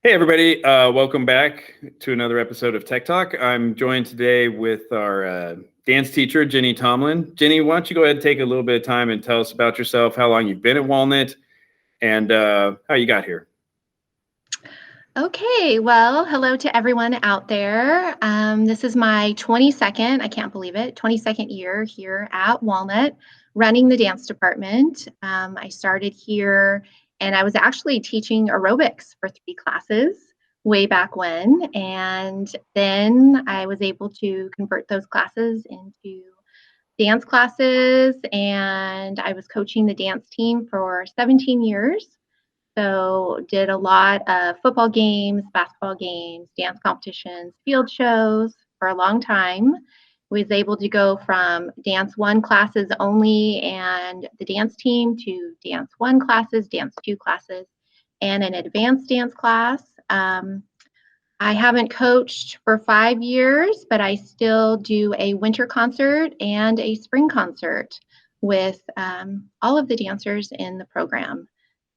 Hey, everybody. Welcome back to another episode of Tech Talk. I'm joined today with our dance teacher, Jenny Tomlin. Jenny, why don't you go ahead and take a little bit of time and tell us about yourself, how long you've been at Walnut, and how you got here. Okay, well, hello to everyone out there. This is my 22nd, I can't believe it, 22nd year here at Walnut, running the dance department. I started here and I was actually teaching aerobics for 3 classes way back when. And then I was able to convert those classes into dance classes, and I was coaching the dance team for 17 years. So did a lot of football games, basketball games, dance competitions, field shows for a long time. Was able to go from dance one classes only and the dance team to dance one classes, dance two classes, and an advanced dance class. I haven't coached for 5 years, but I still do a winter concert and a spring concert with all of the dancers in the program.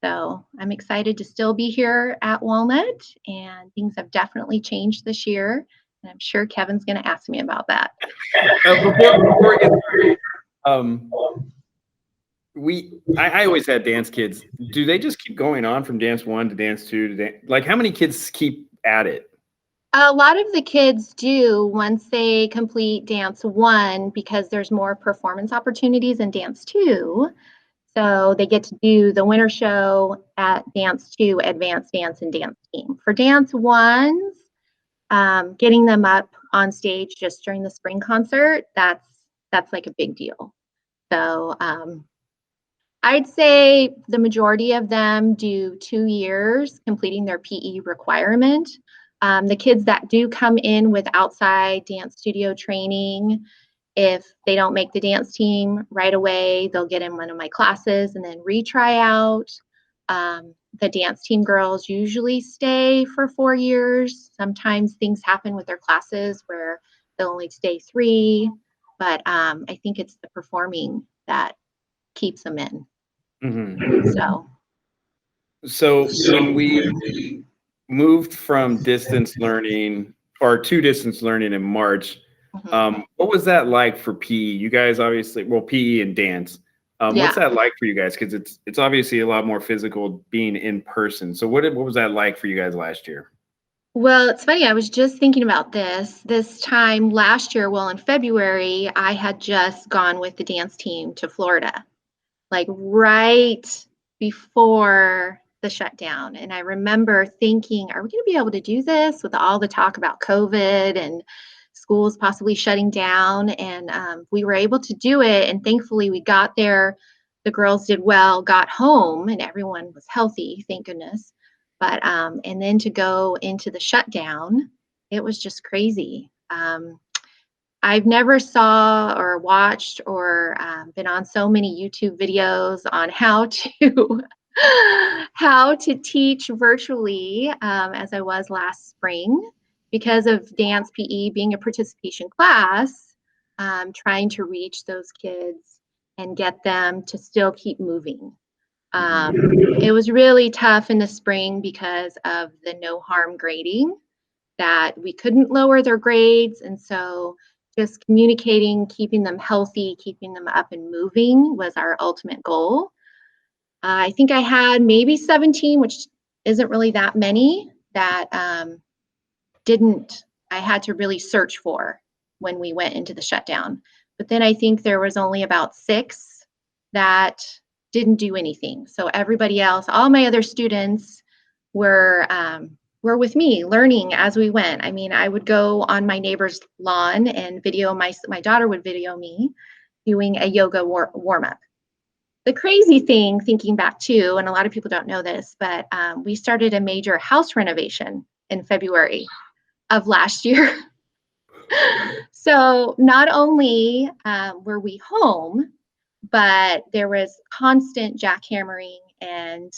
So I'm excited to still be here at Walnut, and things have definitely changed this year. And I'm sure Kevin's going to ask me about that. Before we get started, I always had dance kids. Do they just keep going on from dance one to dance two to dance? Like, how many kids keep at it? A lot of the kids do once they complete dance one, because there's more performance opportunities in dance two. So they get to do the winter show at dance two, advanced dance, and dance team. For dance ones, getting them up on stage just during the spring concert, that's like a big deal. So I'd say the majority of them do 2 years completing their PE requirement. The kids that do come in with outside dance studio training, if they don't make the dance team right away, they'll get in one of my classes and then retry out. The dance team girls usually stay for 4 years. Sometimes things happen with their classes where they'll only stay 3, but I think it's the performing that keeps them in. Mm-hmm. So when we moved from distance learning or to distance learning in March, what was that like for PE? You guys obviously, well, PE and dance. What's that like for you guys? Because it's obviously a lot more physical being in person. So what was that like for you guys last year? Well, it's funny. I was just thinking about this time last year. Well, in February, I had just gone with the dance team to Florida, like right before the shutdown. And I remember thinking, are we going to be able to do this with all the talk about COVID and schools possibly shutting down? And we were able to do it. And thankfully, we got there. The girls did well, got home, and everyone was healthy, thank goodness. But and then to go into the shutdown, it was just crazy. I've never saw or watched or been on so many YouTube videos on how to how to teach virtually as I was last spring, because of dance PE being a participation class, trying to reach those kids and get them to still keep moving. It was really tough in the spring because of the no harm grading, that we couldn't lower their grades. And so just communicating, keeping them healthy, keeping them up and moving was our ultimate goal. I think I had maybe 17, which isn't really that many, that I had to really search for when we went into the shutdown. But then I think there was only about 6 that didn't do anything. So everybody else, all my other students were with me learning as we went. I mean, I would go on my neighbor's lawn and video my daughter would video me doing a yoga warm up. The crazy thing, thinking back too, and a lot of people don't know this, but we started a major house renovation in February of last year. So not only were we home, but there was constant jackhammering and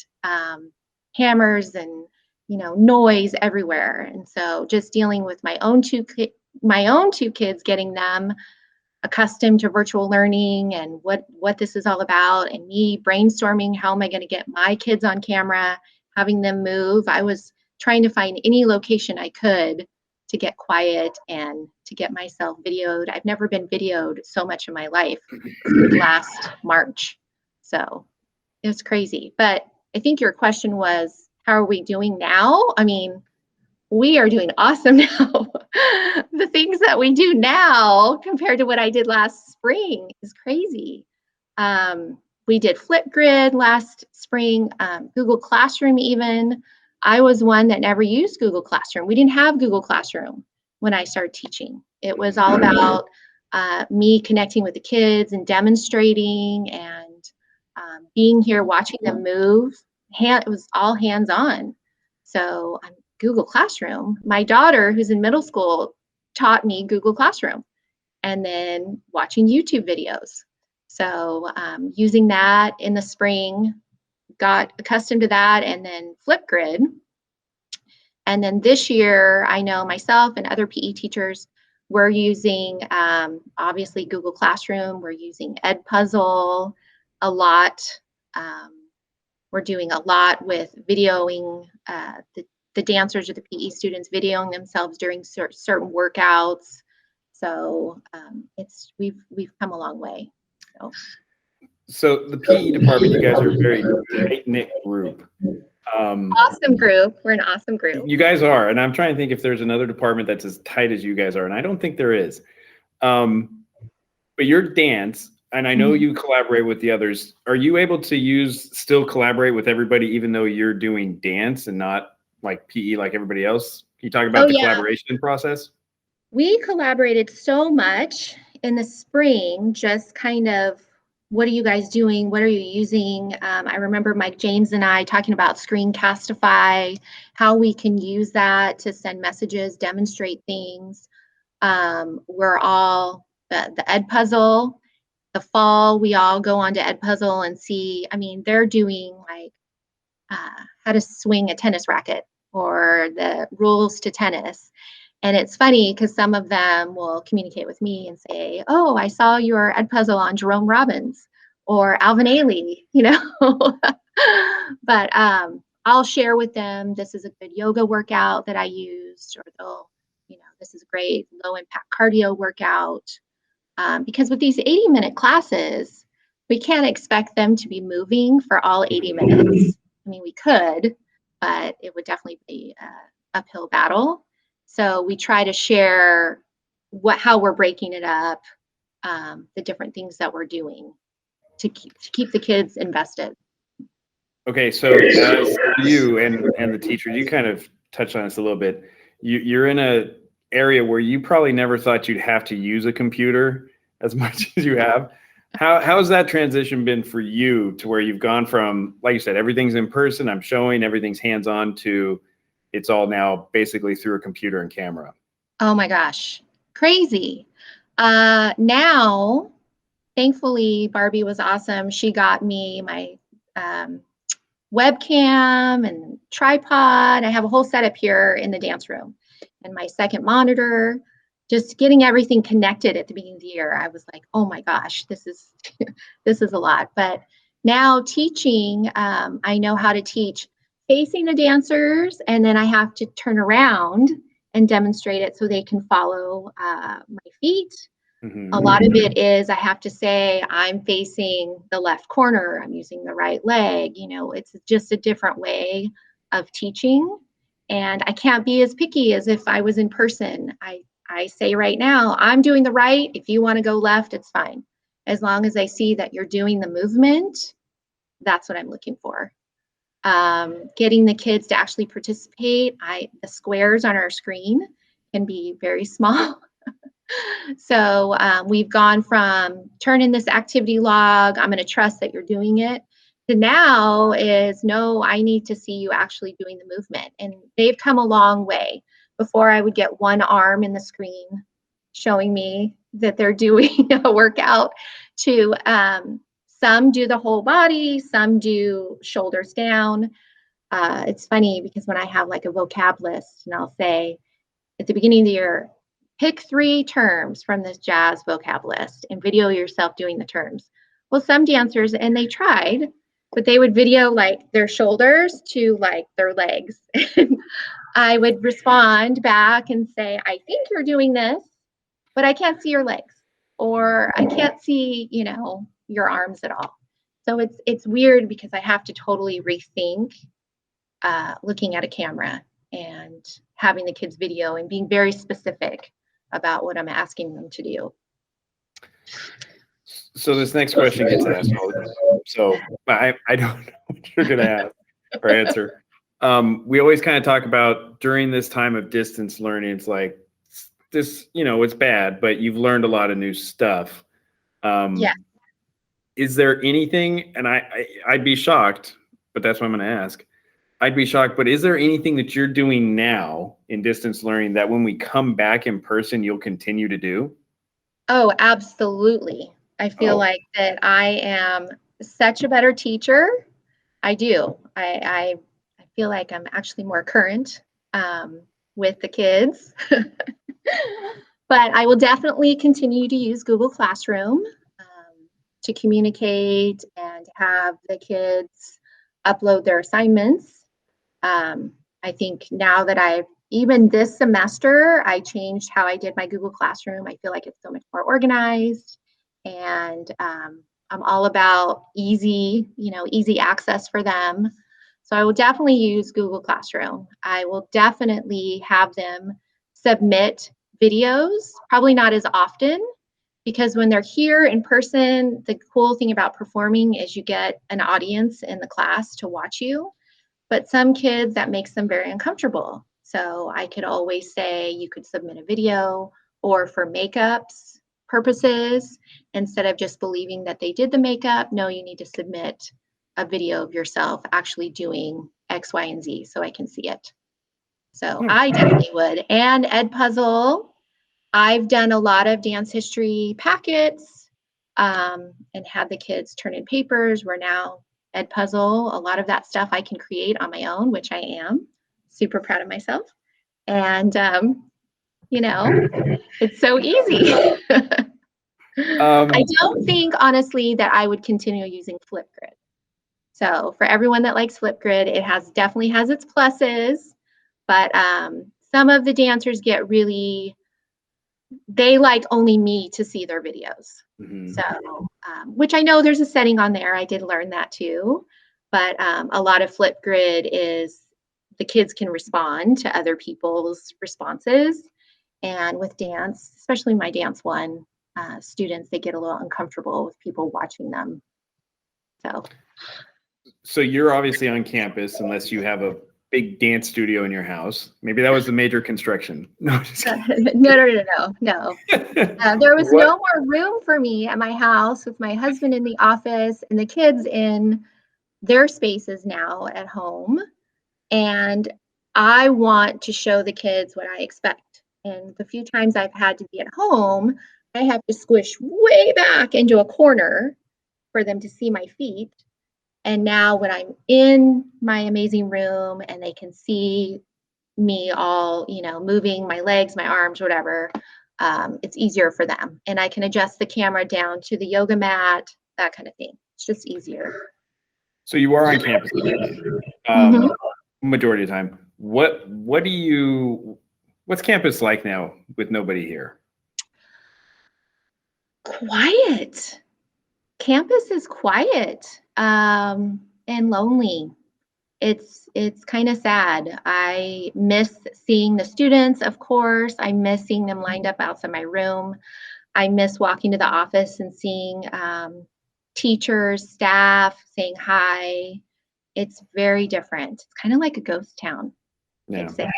hammers and noise everywhere. And so just dealing with my own two kids, getting them accustomed to virtual learning and what this is all about, and me brainstorming how am I going to get my kids on camera, having them move. I was trying to find any location I could to get quiet and to get myself videoed. I've never been videoed so much in my life last March. So it was crazy. But I think your question was, how are we doing now? I mean, we are doing awesome now. The things that we do now compared to what I did last spring is crazy. We did Flipgrid last spring, Google Classroom even. I was one that never used Google Classroom. We didn't have Google Classroom when I started teaching. It was all about me connecting with the kids and demonstrating and being here, watching them move. It was all hands-on. So Google Classroom. My daughter, who's in middle school, taught me Google Classroom, and then watching YouTube videos. So using that in the spring, got accustomed to that, and then Flipgrid. And then this year, I know myself and other PE teachers, we're using obviously Google Classroom. We're using Edpuzzle a lot. We're doing a lot with videoing the dancers or the PE students videoing themselves during certain workouts. So we've come a long way. So the PE department, you guys are a very tight-knit group. Awesome group. We're an awesome group. You guys are, and I'm trying to think if there's another department that's as tight as you guys are, and I don't think there is. But your dance, and I know you collaborate with the others. Are you able to still collaborate with everybody, even though you're doing dance and not like PE like everybody else? Can you talk about the collaboration process? We collaborated so much in the spring, just kind of, what are you guys doing? What are you using? I remember Mike James and I talking about Screencastify, how we can use that to send messages, demonstrate things. We're all, the Edpuzzle, the fall, we all go on to Edpuzzle and see, I mean, they're doing like how to swing a tennis racket or the rules to tennis. And it's funny because some of them will communicate with me and say, oh, I saw your Edpuzzle on Jerome Robbins or Alvin Ailey, you know. But I'll share with them, this is a good yoga workout that I used, or they'll, you know, this is a great low impact cardio workout. Because with these 80-minute classes, we can't expect them to be moving for all 80 minutes. I mean, we could, but it would definitely be an uphill battle. So we try to share how we're breaking it up, the different things that we're doing to keep the kids invested. Okay, so as you and the teacher, you kind of touched on this a little bit. You're in a area where you probably never thought you'd have to use a computer as much as you have. How has that transition been for you, to where you've gone from, like you said, everything's in person, I'm showing, everything's hands-on, to it's all now basically through a computer and camera? Oh my gosh, crazy. Now, thankfully, Barbie was awesome. She got me my webcam and tripod. I have a whole setup here in the dance room, and my second monitor. Just getting everything connected at the beginning of the year, I was like, oh my gosh, this is this is a lot. But now teaching, I know how to teach facing the dancers, and then I have to turn around and demonstrate it so they can follow my feet. Mm-hmm. A lot of it is I have to say, I'm facing the left corner, I'm using the right leg. You know, it's just a different way of teaching. And I can't be as picky as if I was in person. I say right now, I'm doing the right. If you want to go left, it's fine. As long as I see that you're doing the movement, that's what I'm looking for. Getting the kids to actually participate. The squares on our screen can be very small. So we've gone from turn in this activity log, I'm going to trust that you're doing it, to now is, no, I need to see you actually doing the movement. And they've come a long way. Before, I would get one arm in the screen showing me that they're doing a workout, to some do the whole body, some do shoulders down. It's funny because when I have like a vocab list, and I'll say at the beginning of the year, pick 3 terms from this jazz vocab list and video yourself doing the terms. Well, some dancers, and they tried, but they would video like their shoulders to like their legs. And I would respond back and say, I think you're doing this, but I can't see your legs, or I can't see, your arms at all. So it's weird because I have to totally rethink looking at a camera and having the kids video and being very specific about what I'm asking them to do. So this next question gets asked. So I don't know what you're going to ask or answer. We always kind of talk about during this time of distance learning, it's like this, it's bad, but you've learned a lot of new stuff. Yeah. Is there anything, and I'd be shocked, but that's what I'm going to ask. I'd be shocked, but is there anything that you're doing now in distance learning that when we come back in person, you'll continue to do? Oh, absolutely. I feel like that I am such a better teacher. I do. I feel like I'm actually more current with the kids. But I will definitely continue to use Google Classroom to communicate and have the kids upload their assignments. I think now that even this semester, I changed how I did my Google Classroom. I feel like it's so much more organized, and I'm all about easy access for them. So I will definitely use Google Classroom. I will definitely have them submit videos, probably not as often, because when they're here in person, the cool thing about performing is you get an audience in the class to watch you. But some kids, that makes them very uncomfortable. So I could always say you could submit a video, or for makeups purposes, instead of just believing that they did the makeup, no, you need to submit a video of yourself actually doing X, Y, and Z so I can see it. So I definitely would. And Edpuzzle, I've done a lot of dance history packets and had the kids turn in papers. We're now Edpuzzle. A lot of that stuff I can create on my own, which I am super proud of myself. And, it's so easy. I don't think, honestly, that I would continue using Flipgrid. So for everyone that likes Flipgrid, it definitely has its pluses, but some of the dancers get really, they like only me to see their videos. Mm-hmm. So, which I know there's a setting on there. I did learn that too. But a lot of Flipgrid is the kids can respond to other people's responses. And with dance, especially my dance one, students, they get a little uncomfortable with people watching them. So you're obviously on campus unless you have a big dance studio in your house. Maybe that was the major construction. No, just no. There was no more room for me at my house with my husband in the office and the kids in their spaces now at home. And I want to show the kids what I expect. And the few times I've had to be at home, I have to squish way back into a corner for them to see my feet. And now when I'm in my amazing room and they can see me all, moving my legs, my arms, whatever, it's easier for them. And I can adjust the camera down to the yoga mat, that kind of thing. It's just easier. So you are on campus majority of the time. What's campus like now with nobody here? Quiet. Campus is quiet and lonely. It's kind of sad. I miss seeing the students, of course. I miss seeing them lined up outside my room. I miss walking to the office and seeing teachers, staff, saying hi. It's very different. It's kind of like a ghost town. Yeah. I'd say,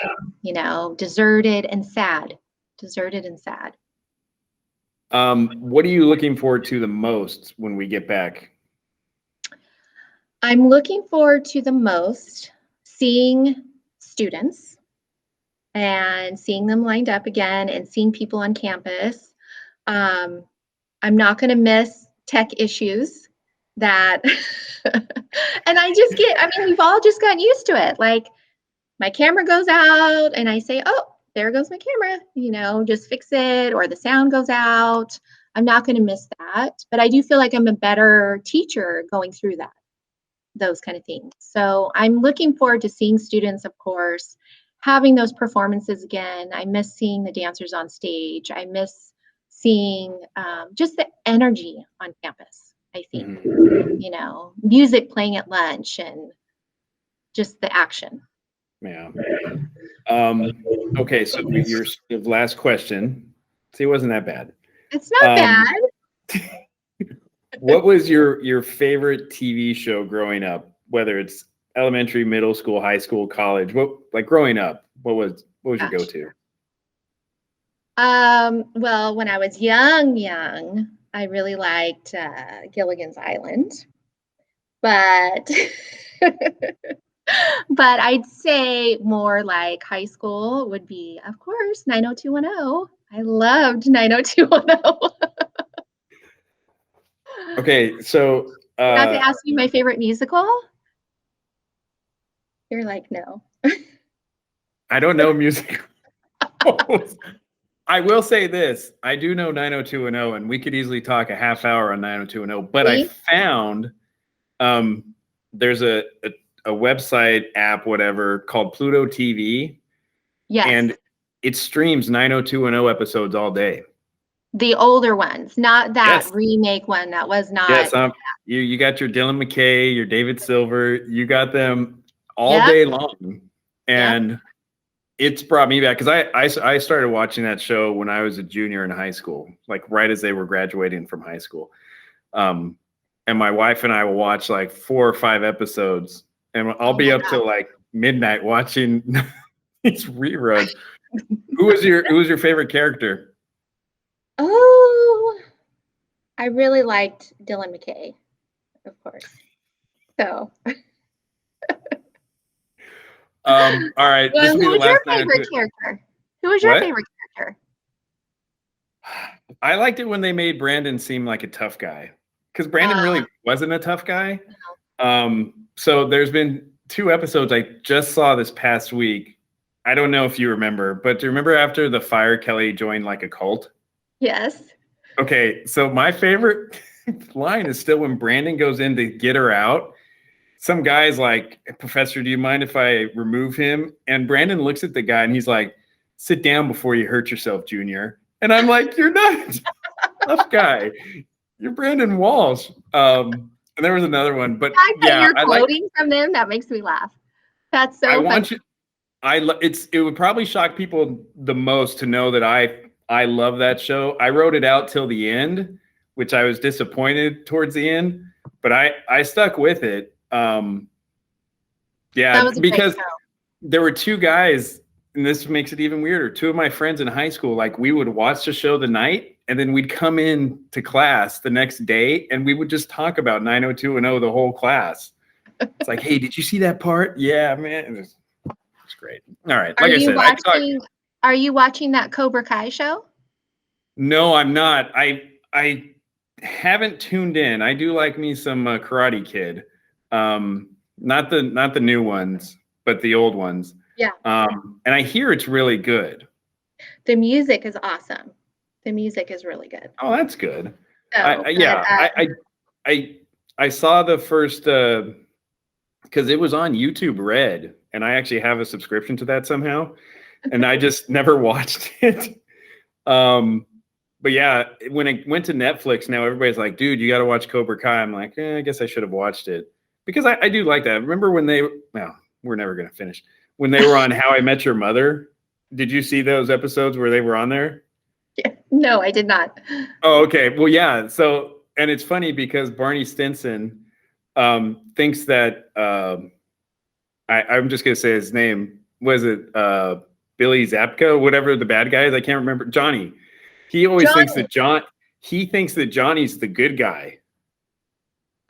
deserted and sad. Deserted and sad. What are you looking forward to the most when we get back? I'm looking forward to the most seeing students and seeing them lined up again and seeing people on campus. I'm not going to miss tech issues that, and we've all just gotten used to it. Like my camera goes out and I say, oh, there goes my camera, just fix it, or the sound goes out. I'm not going to miss that, but I do feel like I'm a better teacher going through that. those kind of things. So I'm looking forward to seeing students, of course, having those performances again. I miss seeing the dancers on stage. I miss seeing just the energy on campus, I think. You know, music playing at lunch and just the action. Yeah. Okay, so your last question. See, it wasn't that bad. It's not bad. What was your favorite TV show growing up? Whether it's elementary, middle school, high school, college, what, like growing up, what was your go-to? Well, when I was young, I really liked Gilligan's Island, but but I'd say more like high school would be, of course, 90210. I loved 90210. Okay, so You have to ask me my favorite musical? You're like, no. I don't know music. I will say this. I do know 90210, and we could easily talk a half hour on 90210, but I found there's a website app, whatever, called Pluto TV. Yes. And it streams 90210 episodes all day. The older ones, not that remake one that was not. Yes, you got your Dylan McKay, your David Silver, you got them all day long. And it's brought me back, because I started watching that show when I was a junior in high school, like right as they were graduating from high school. And my wife and I will watch like 4 or 5 episodes, and I'll be up till like midnight watching these reruns. Who was your favorite character? Oh, I really liked Dylan McKay, of course. So. All right. Well, who was your favorite character? Who was your favorite character? I liked it when they made Brandon seem like a tough guy, because Brandon really wasn't a tough guy. So there's been 2 episodes I just saw this past week. I don't know if you remember, but do you remember after the fire, Kelly joined like a cult? Yes. Okay, so my favorite line is still when Brandon goes in to get her out. Some guy's like, "Professor, do you mind if I remove him?" And Brandon looks at the guy and he's like, "Sit down before you hurt yourself, Junior." And I'm like, "You're not a tough guy. You're Brandon Walsh." And there was another one, but you're quoting from them. That makes me laugh. That's so funny. It would probably shock people the most to know that I love that show. I wrote it out till the end, which I was disappointed towards the end, but I stuck with it. Because there were 2 guys, and this makes it even weirder. 2 of my friends in high school, like we would watch the show the night, and then we'd come in to class the next day, and we would just talk about 90210 the whole class. It's like, "Hey, did you see that part?" "Yeah, man." It's great. All right. Like Are you watching that Cobra Kai show? No, I'm not. I haven't tuned in. I do like me some Karate Kid. Not the new ones, but the old ones. Yeah. And I hear it's really good. The music is awesome. The music is really good. Oh, that's good. So, I saw the first because it was on YouTube Red, and I actually have a subscription to that somehow, and I just never watched it. But yeah, when it went to Netflix, now everybody's like, "Dude, you got to watch Cobra Kai." I'm like, I guess I should have watched it, because I do like that. Remember when we're never going to finish. When they were on How I Met Your Mother, did you see those episodes where they were on there? Yeah. No, I did not. Oh, okay. Well, yeah. So, and it's funny because Barney Stinson thinks that I'm just going to say his name. Was it Billy Zabka, whatever the bad guy is? I can't remember. Johnny. He always thinks that Johnny's the good guy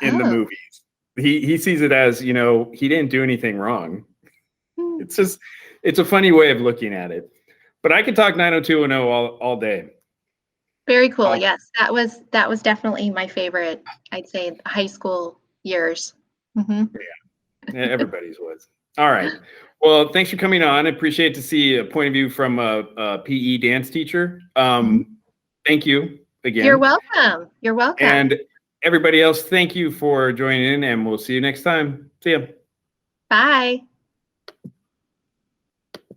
in the movies. He sees it as, he didn't do anything wrong. It's a funny way of looking at it. But I could talk 90210 all day. Very cool. Yes, that was definitely my favorite. I'd say high school years. Mm-hmm. Yeah, everybody's was. All right. Well, thanks for coming on. I appreciate to see a point of view from a PE dance teacher. Thank you again. You're welcome. You're welcome. And Everybody else, thank you for joining in, and we'll see you next time. See ya. Bye.